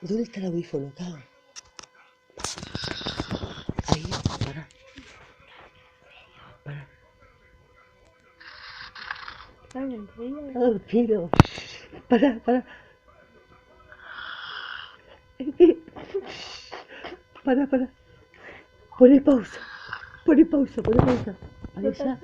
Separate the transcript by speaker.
Speaker 1: ¿Dónde está el audífono acá? Ahí, para. Ah, pero. Para. Para. Pone pausa. Ahí está.